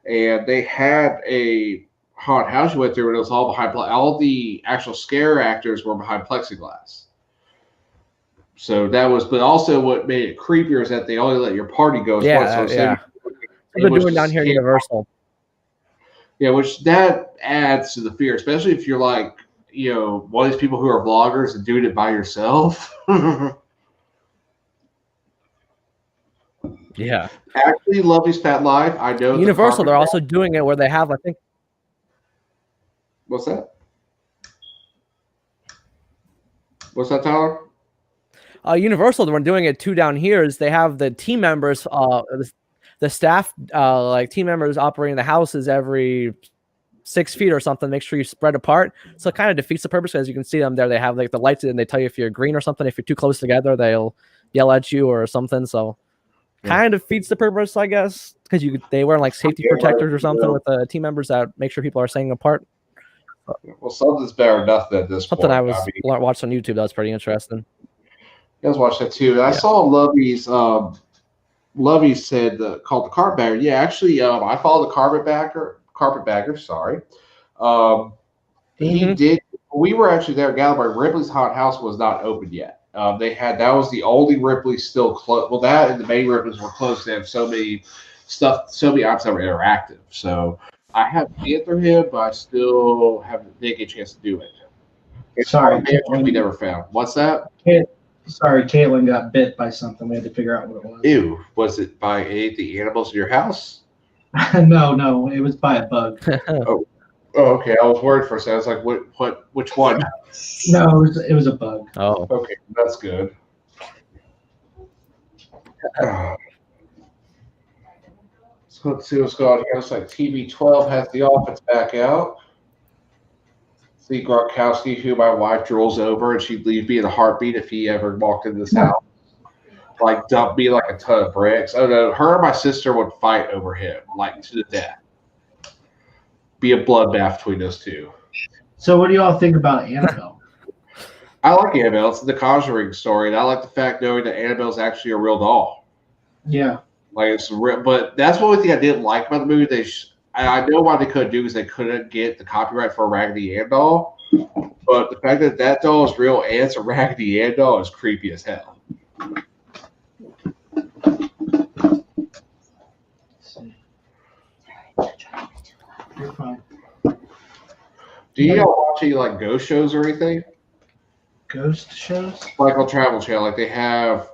and they had a haunted house you went through, and it was all behind. All the actual scare actors were behind plexiglass. So that was, but also what made it creepier is that they only let your party go. Yeah, yeah. They're doing down here at Universal. Yeah, which that adds to the fear, especially if you're like, one of these people who are vloggers and doing it by yourself. Yeah. Actually, Lovey's Pet Life. I know Universal, they're also doing it where they have, I think. What's that? What's that, Tyler? Universal, they're doing it too down here. Is they have the team members, the staff, like team members operating the houses every 6 feet or something. Make sure you spread apart. So it kind of defeats the purpose, as you can see them there. They have like the lights and they tell you if you're green or something. If you're too close together, they'll yell at you or something. So kind of defeats the purpose, I guess, because they wear like safety protectors or something with the team members that make sure people are staying apart. Well, something's better than nothing at this Something point. I was watched on YouTube that was pretty interesting. You guys watched that too. I saw Lovey's. Lovey said called the carpetbagger. Yeah, actually, I followed the carpetbagger. Sorry, he did. We were actually there at Gallenberg. Ripley's Haunted House was not open yet. They had that was the only Ripley still closed. Well, that and the main Ripley's were closed. They have so many items that were interactive. So I haven't been through him, but I still haven't get a chance to do it. Sorry, we never found. What's that? Sorry, Caitlin got bit by something. We had to figure out what it was. Ew. Was it by any of the animals in your house? No, it was by a bug. Oh, okay. I was worried for a second. I was like, which one? No, it was a bug. Oh. Okay, that's good. So let's see what's going on here. Looks like TV12 has the offense back out. See Gronkowski, who my wife drools over, and she'd leave me in a heartbeat if he ever walked into this house. Like, dump me like a ton of bricks. Oh, no, her and my sister would fight over him, like, to the death. Be a bloodbath between those two. So what do you all think about Annabelle? I like Annabelle. It's the Conjuring story, and I like the fact knowing that Annabelle's actually a real doll. Yeah. Like, it's real, but that's one thing I didn't like about the movie. I know why they couldn't do because they couldn't get the copyright for a Raggedy Ann doll. But the fact that that doll is real and it's a Raggedy Ann doll is creepy as hell. You're fine. Do you watch any like ghost shows or anything? Ghost shows? Like on Travel Channel, like they have,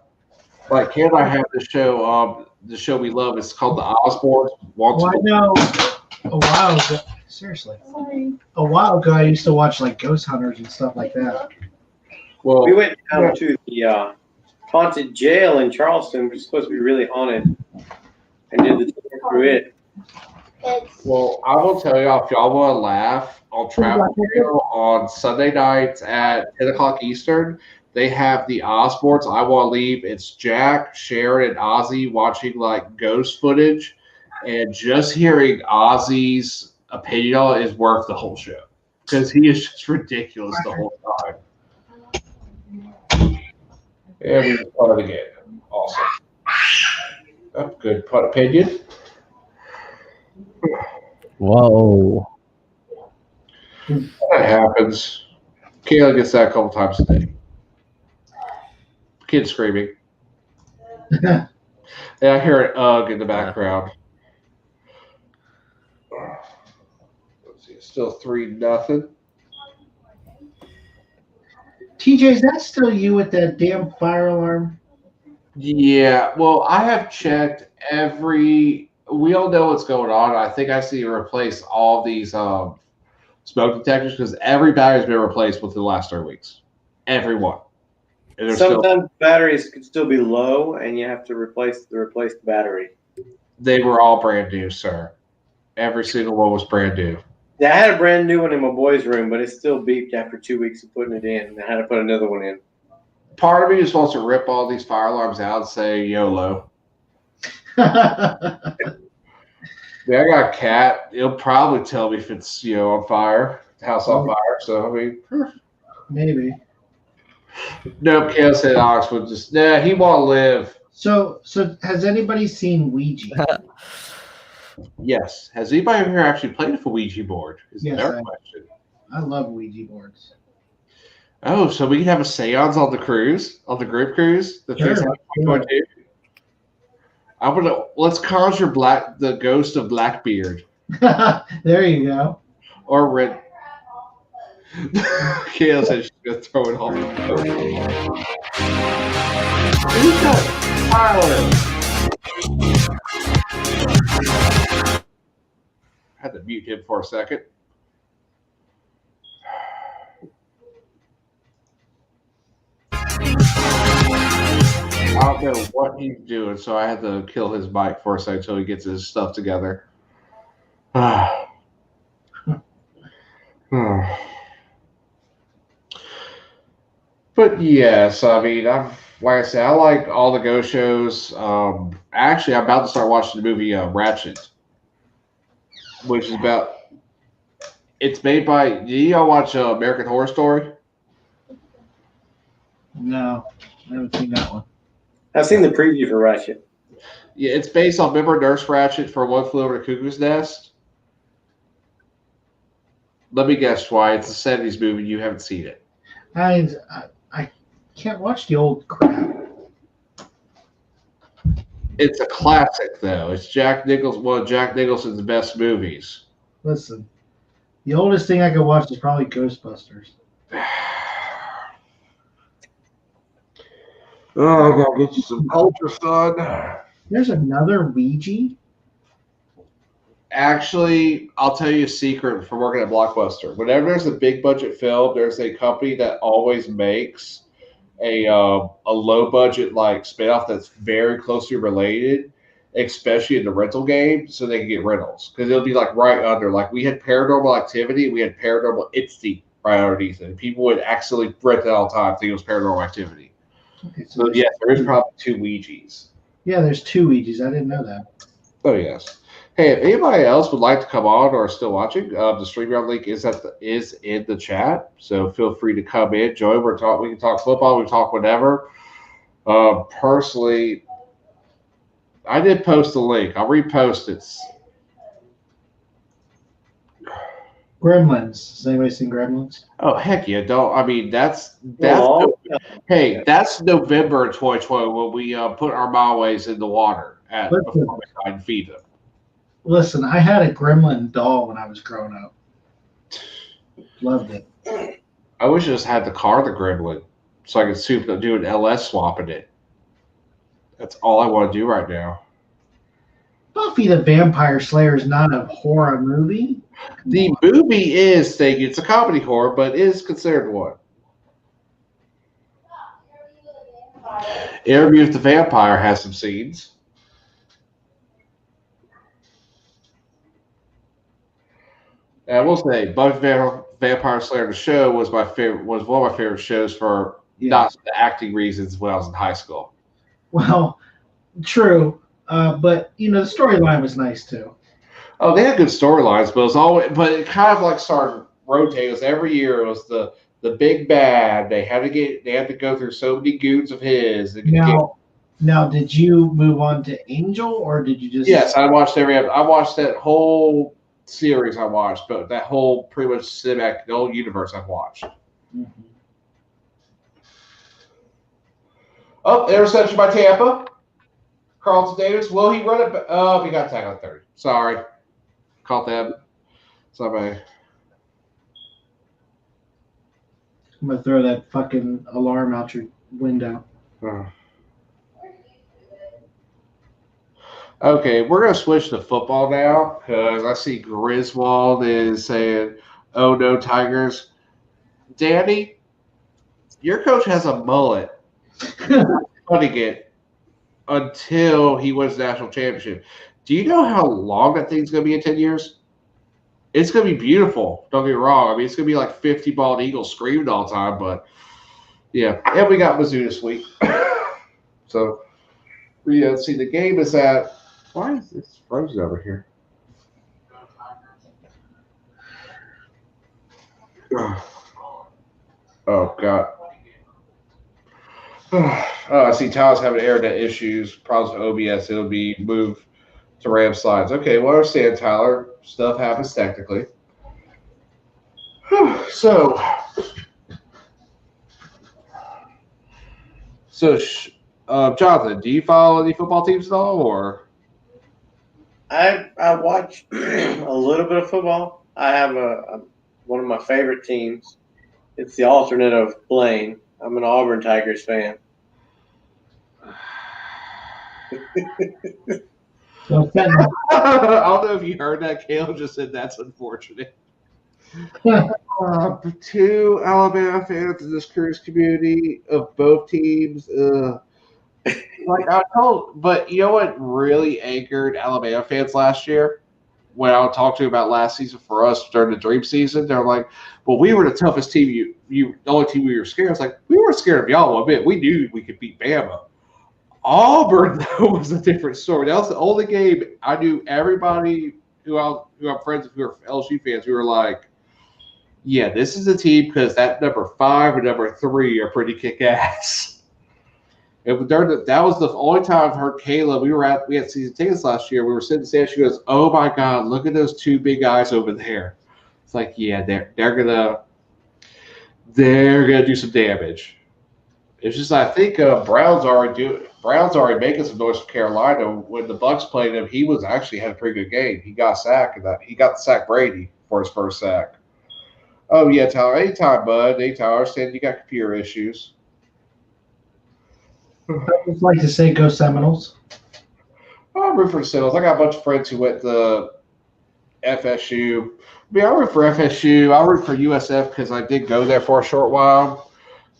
like Ken and I have this show. The show we love. It's called The Osbournes. I know. A while ago, seriously. A while ago, I used to watch like Ghost Hunters and stuff like that. Well, we went down to the haunted jail in Charleston, which is supposed to be really haunted, and did the tour through it. Well, I will tell y'all, if y'all want to laugh, on Travel Channel on Sunday nights at 10 o'clock Eastern, they have the Osbournes. I Want to Leave. It's Jack, Sharon, and Ozzy watching like ghost footage, and just hearing Ozzy's opinion on it is worth the whole show because he is just ridiculous the whole time. And we punt it again. Awesome. That's good punt opinion. Whoa. That happens. Kayla gets that a couple times a day. Kid screaming. And I hear an ugh in the background. Let's see, it's still 3-0. TJ, is that still you with that damn fire alarm? Yeah, well, I have checked every. We all know what's going on. I think I see to replace all these smoke detectors because every battery's been replaced within the last 3 weeks. Every one. Sometimes batteries could still be low, and you have to replace the battery. They were all brand new, sir. Every single one was brand new. Yeah, I had a brand new one in my boys' room, but it still beeped after 2 weeks of putting it in. I had to put another one in. Part of me just wants to rip all these fire alarms out and say YOLO. Yeah, I got a cat. It'll probably tell me if it's on fire, the house on fire. So I mean, maybe. Nope. Kale said Alex would just he won't live. So has anybody seen Ouija? Yes. Has anybody here actually played with a Ouija board? Is Yes, their question. I love Ouija boards. Oh, so we can have a seance on the cruise, on the group cruise. The Sure. Let's conjure the ghost of Blackbeard. There you go. Or Red. Kayla said she's gonna throw it off the boat. Who's that? Tyler. mute him for a second. I don't know what he's doing, so I had to kill his mic for a second until he gets his stuff together. But yes, I mean, like I said, I like all the Go shows. Actually, I'm about to start watching the movie Ratchet, which is about. It's made by. Do y'all watch American Horror Story? No, I haven't seen that one. I've seen the preview for Ratchet. Yeah, it's based on, remember Nurse Ratchet for One Flew Over the Cuckoo's Nest? Let me guess why. It's a 70s movie. You haven't seen it. I can't watch the old crap. It's a classic, though. It's one of Jack Nicholson's best movies. Listen, the oldest thing I could watch is probably Ghostbusters. Oh, I gotta get you some culture, son. There's another Ouija? Actually, I'll tell you a secret from working at Blockbuster. Whenever there's a big budget film, there's a company that always makes a low budget like spinoff that's very closely related, especially in the rental game, so they can get rentals. Because it'll be like right under. Like we had Paranormal Activity, we had Paranormal Instinct right underneath it. People would accidentally rent it all the time, think it was Paranormal Activity. Okay, So yes, there is probably 2 Ouijas. Yeah, there's 2 Ouijas. I didn't know that. Oh yes. Hey, if anybody else would like to come on or are still watching, the Streamyard link is in the chat. So feel free to come in, join. We can talk football, we can talk whatever. Personally, I did post the link. I'll repost it. Gremlins. Has anybody seen Gremlins? Oh heck yeah! Don't. I mean that's Oh, hey, that's November 2020 when we put our Maways in the water before we died and feed them. Listen, I had a Gremlin doll when I was growing up. Loved it. I wish I just had the car, the Gremlin, so I could do an LS swap in it. That's all I want to do right now. Buffy the Vampire Slayer is not a horror movie. The movie is it's a comedy horror, but it is considered one. Interview with the Vampire has some scenes. And I will say, Buffy the Vampire Slayer the show was one of my favorite shows for not the acting reasons when I was in high school. Well, true, but the storyline was nice too. Oh, they had good storylines, but it kind of like started rotating. It was every year. It was the big bad. They had to go through so many goons of his. Now, did you move on to Angel, or did you just? Yes, I watched I watched that whole series. I watched, but that whole pretty much cinematic, the whole universe I've watched. Mm-hmm. Oh, interception by Tampa. Carlton Davis. Will he run it? Oh, he got tackled at 30. Sorry. Caught that. Sorry. I'm gonna throw that fucking alarm out your window. Okay, we're gonna switch to football now because I see Griswold is saying, "Oh no, Tigers." Danny, your coach has a mullet. Cutting it until he wins the national championship. Do you know how long that thing's going to be in 10 years? It's going to be beautiful. Don't get me wrong. I mean, it's going to be like 50 bald eagles screaming all the time, but yeah. And we got Mizzou this week. So, yeah, let's see. The game is at. Why is this frozen over here? Oh, God. Oh, I see Tyler's having internet issues, problems with OBS. It'll be moved to RAM slides. Okay, well, I understand, Tyler. Stuff happens technically. So, Jonathan, do you follow any football teams at all, or? I watch a little bit of football. I have one of my favorite teams. It's the alternate of Blaine. I'm an Auburn Tigers fan. Well, fentanyl. I don't know if you heard that. Caleb just said that's unfortunate. Two Alabama fans in this cruise community of both teams. Like I told, but you know what really angered Alabama fans last year? When I would talk to them about last season for us during the dream season, they're like, "Well, we were the toughest team. The only team we were scared." It's like we weren't scared of y'all one bit. We knew we could beat Bama. Auburn though was a different story. That was the only game I knew everybody who I'm friends with who are LSU fans who were like, "Yeah, this is a team because that number 5 and number 3 are pretty kick ass." That was the only time I've heard Kayla. We had season tickets last year. We were sitting there. She goes, "Oh my God, look at those 2 big guys over there." It's like, yeah, they're gonna do some damage. It's just I think Browns already making some noise for Carolina. When the Bucks played him, he was actually had a pretty good game. He got sacked, and he got the sack Brady for his first sack. Oh yeah, Tyler. Anytime, bud. Anytime. I understand you got computer issues. I just like to say, go Seminoles. I root for the Seminoles. I got a bunch of friends who went to FSU. I root for FSU. I root for USF because I did go there for a short while.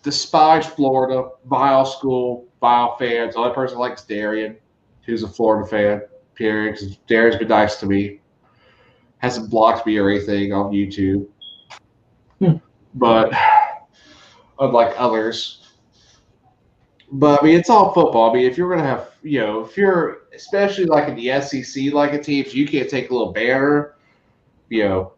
Despise Florida. Vile school. Vile fans. The only person who likes Darian, who's a Florida fan, period, because Darian's been nice to me. Hasn't blocked me or anything on YouTube. But unlike others. But I mean, it's all football. I mean, if you're going to have, if you're especially like in the SEC, like a team, so you can't take a little banner, get out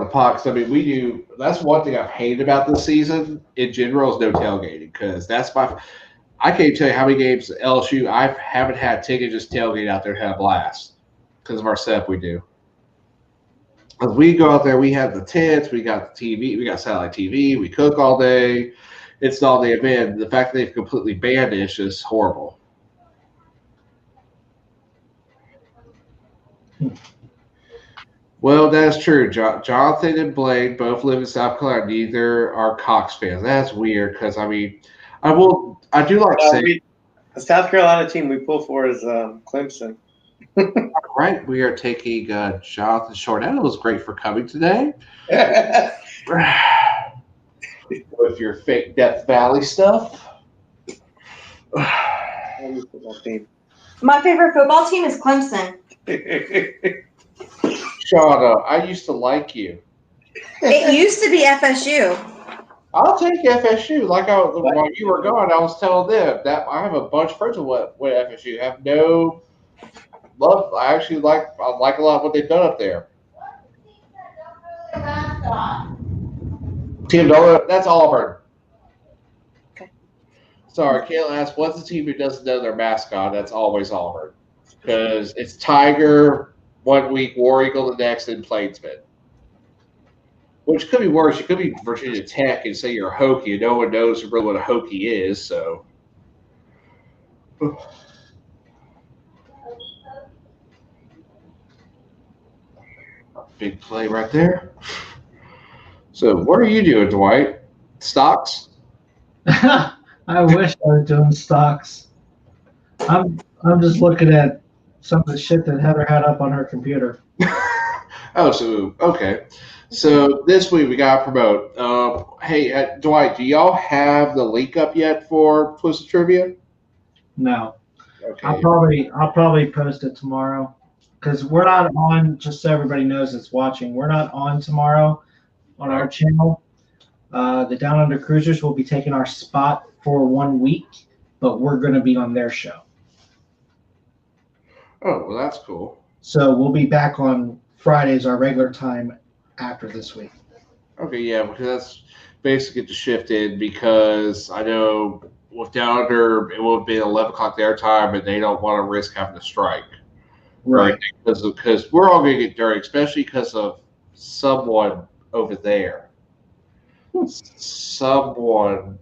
of the pox. I mean, we do. That's one thing I've hated about this season in general is no tailgating because I can't tell you how many games at LSU I haven't had tickets just tailgate out there and have a blast because of our setup we do. As we go out there, we have the tents, we got the TV, we got satellite TV, we cook all day. It's an all-day event. The fact that they've completely banned it is just horrible. Well, that's true. Jonathan and Blake both live in South Carolina. Neither are Cox fans. That's weird because, I mean, I do like saying. The South Carolina team we pull for is Clemson. Right, we are taking Jonathan Shortell. It was great for coming today. With your fake Death Valley stuff. My favorite football team is Clemson. Shauna, I used to like you. It used to be FSU. I'll take FSU. While you were gone, I was telling them that I have a bunch of friends with FSU. Have no love. I like a lot of what they've done up there. Team Dollar, that's Auburn. Okay. Sorry, Kayla asked, what's the team who doesn't know their mascot? That's always Auburn. Because it's Tiger 1 week, War Eagle the next, and Plainsman. Which could be worse. You could be Virginia Tech and say you're a Hokie, and no one knows really what a Hokie is, so. Big play right there. So, what are you doing, Dwight? Stocks? I wish I was doing stocks. I'm just looking at some of the shit that Heather had up on her computer. Okay. So this week we got to promote. Hey, Dwight, do y'all have the link up yet for Twisted Trivia? No. Okay. I'll probably post it tomorrow because we're not on. Just so everybody knows that's watching, we're not on tomorrow on our channel. The Down Under Cruisers will be taking our spot for 1 week, but we're going to be on their show. Oh, well, that's cool. So we'll be back on Fridays, our regular time after this week. Okay, yeah, because that's basically to shift in because I know with Down Under, it will be 11 o'clock their time, and they don't want to risk having to strike. Right. Because we're all going to get dirty, especially because of someone over there. Someone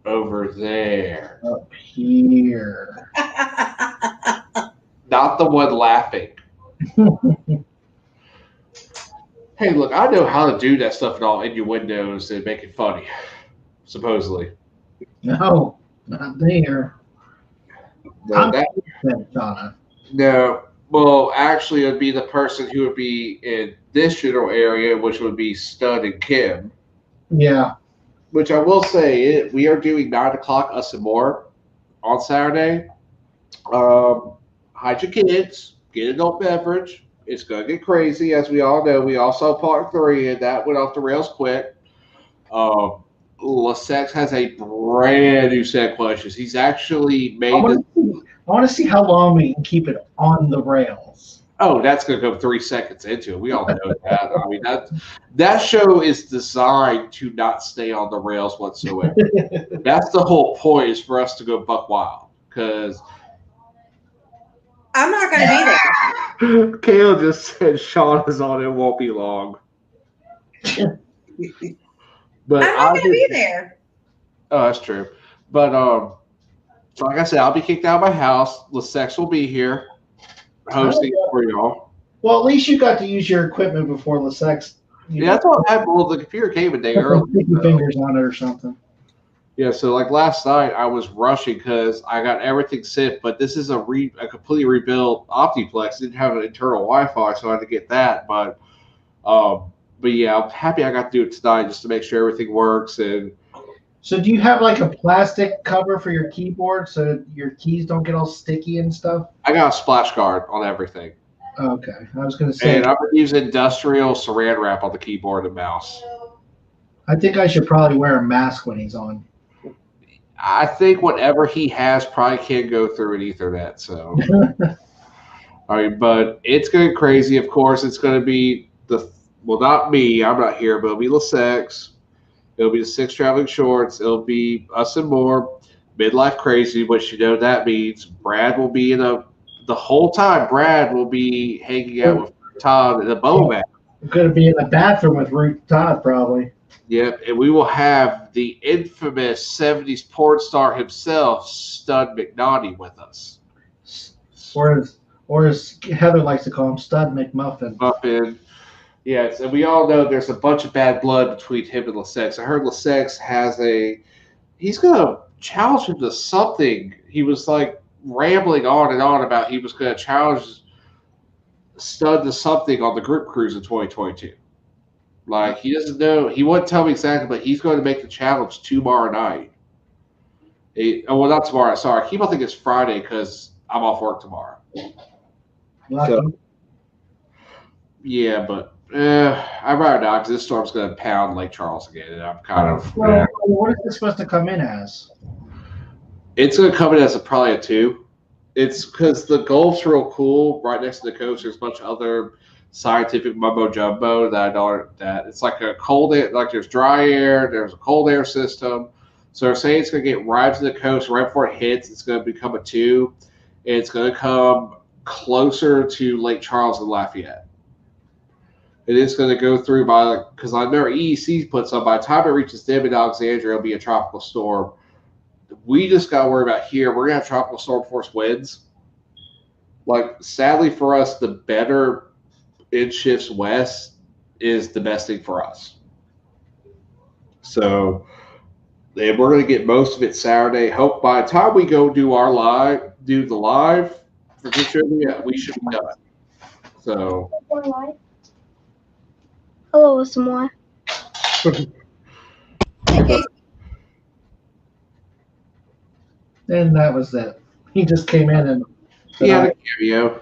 over there. Up here. Not the one laughing. Hey, look, I know how to do that stuff and all innuendos and make it funny, supposedly. No, not there. No, no. Well, actually, it would be the person who would be in this general area, which would be Stud and Kim. Yeah. Which I will say, we are doing 9 o'clock, us and more, on Saturday. Hide your kids, get adult beverage. It's going to get crazy, as we all know. We all saw part 3, and that went off the rails quick. Lasex has a brand new set of questions. He's actually made. I want to see how long we can keep it on the rails. Oh, that's going to go 3 seconds into it. We all know that. I mean, that show is designed to not stay on the rails whatsoever. That's the whole point, is for us to go buck wild. Because I'm not going to be there. Kayla just said Sean is on it, won't be long. But I'm not going to be there. Oh, that's true. But so like I said, I'll be kicked out of my house. Lasex will be here hosting for y'all. Well, at least you got to use your equipment before Lasex. Yeah, that's what happened. Well, the computer came a day early. Stick your fingers on it or something. Yeah, so like last night, I was rushing because I got everything set, but this is a completely rebuilt Optiplex. It didn't have an internal Wi-Fi, so I had to get that. But yeah, I'm happy I got to do it tonight just to make sure everything works. And so, do you have like a plastic cover for your keyboard so your keys don't get all sticky and stuff? I got a splash guard on everything. Okay, I was going to say. And I'm going to use industrial saran wrap on the keyboard and mouse. I think I should probably wear a mask when he's on. I think whatever he has probably can't go through an Ethernet. So, all right, but it's going to be crazy. Of course, it's going to be not me. I'm not here, but it'll be Lasex. It'll be the 6 Traveling Shorts. It'll be us and more. Midlife Crazy, which you know that means. Brad will be the whole time. Brad will be hanging out with Todd in a bow mat. I'm going to be in the bathroom with Ruth Todd probably. Yep, and we will have the infamous 70s porn star himself, Stud McNaughty, with us. Or as Heather likes to call him, Stud McMuffin. Muffin. Yes, and we all know there's a bunch of bad blood between him and Lasex. I heard Lasex he's going to challenge him to something. He was like rambling on and on about he was going to challenge Stud to something on the group cruise in 2022. Like, he doesn't know. He wouldn't tell me exactly, but he's going to make the challenge tomorrow night. Well, not tomorrow. Sorry. I keep on thinking it's Friday because I'm off work tomorrow. So, yeah, but I'd rather not because this storm's going to pound Lake Charles again, and I'm kind of. Well, what is it supposed to come in as? It's going to come in as probably a 2. It's because the Gulf's real cool. Right next to the coast, there's a bunch of other scientific mumbo jumbo that it's like a cold air, like there's dry air, there's a cold air system. So they're saying it's going to get right to the coast right before it hits. It's going to become a 2. And it's going to come closer to Lake Charles and Lafayette. It is going to go through because I remember EEC puts on by the time it reaches them in Alexandria, it'll be a tropical storm. We just got to worry about here. We're going to have tropical storm force winds. Like, sadly for us, the better it shifts west is the best thing for us. So, and we're going to get most of it Saturday. Hope by the time we go do the live for good trivia, we should be done. So, hello, some more. And that was it. He just came in and he had a cameo.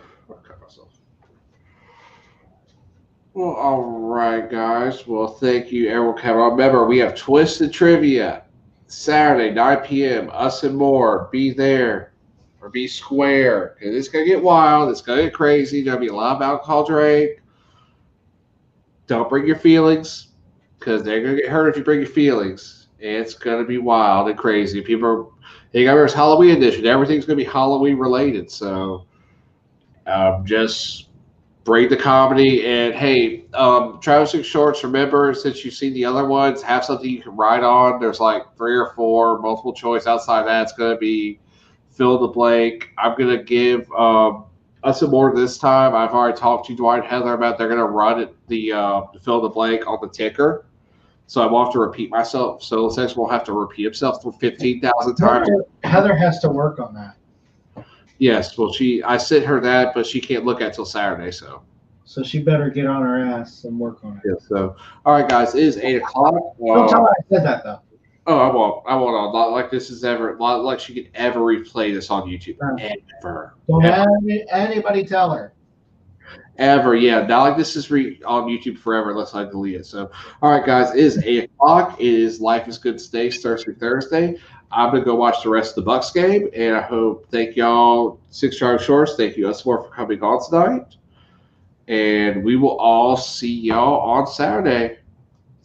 Well, all right, guys. Well, thank you, everyone. Remember, we have Twisted Trivia Saturday, 9 p.m. Us and more. Be there or be square because it's gonna get wild. It's gonna get crazy. There'll be a lot of alcohol drank. Don't bring your feelings because they're gonna get hurt if you bring your feelings. It's gonna be wild and crazy. You gotta remember it's Halloween edition. Everything's gonna be Halloween related. So, just bring the comedy, and hey, Travis Shorts, remember, since you've seen the other ones, have something you can write on. There's like 3 or 4 multiple choice. Outside that, it's going to be fill the blank. I'm going to give us some more this time. I've already talked to Dwight and Heather about they're going to run it, the fill the blank on the ticker. So I won't have to repeat myself. So Sex won't have to repeat himself for 15,000 times. Heather has to work on that. Yes, well, I sent her that, but she can't look at till Saturday. So she better get on her ass and work on it. yeah. So all right, guys, it is 8 o'clock. Don't tell her I said that though. Oh, I won't. Not like this is ever. Not like she could ever replay this on YouTube. Ever. Don't anybody tell her. Ever, yeah. Not like this is on YouTube forever unless I delete it. So, all right, guys, it is 8 o'clock. It is Life is Good Stays Thursday. I'm gonna go watch the rest of the Bucks game, and I hope thank y'all 6 Drive Shorts. Thank you us more for coming on tonight, and we will all see y'all on Saturday.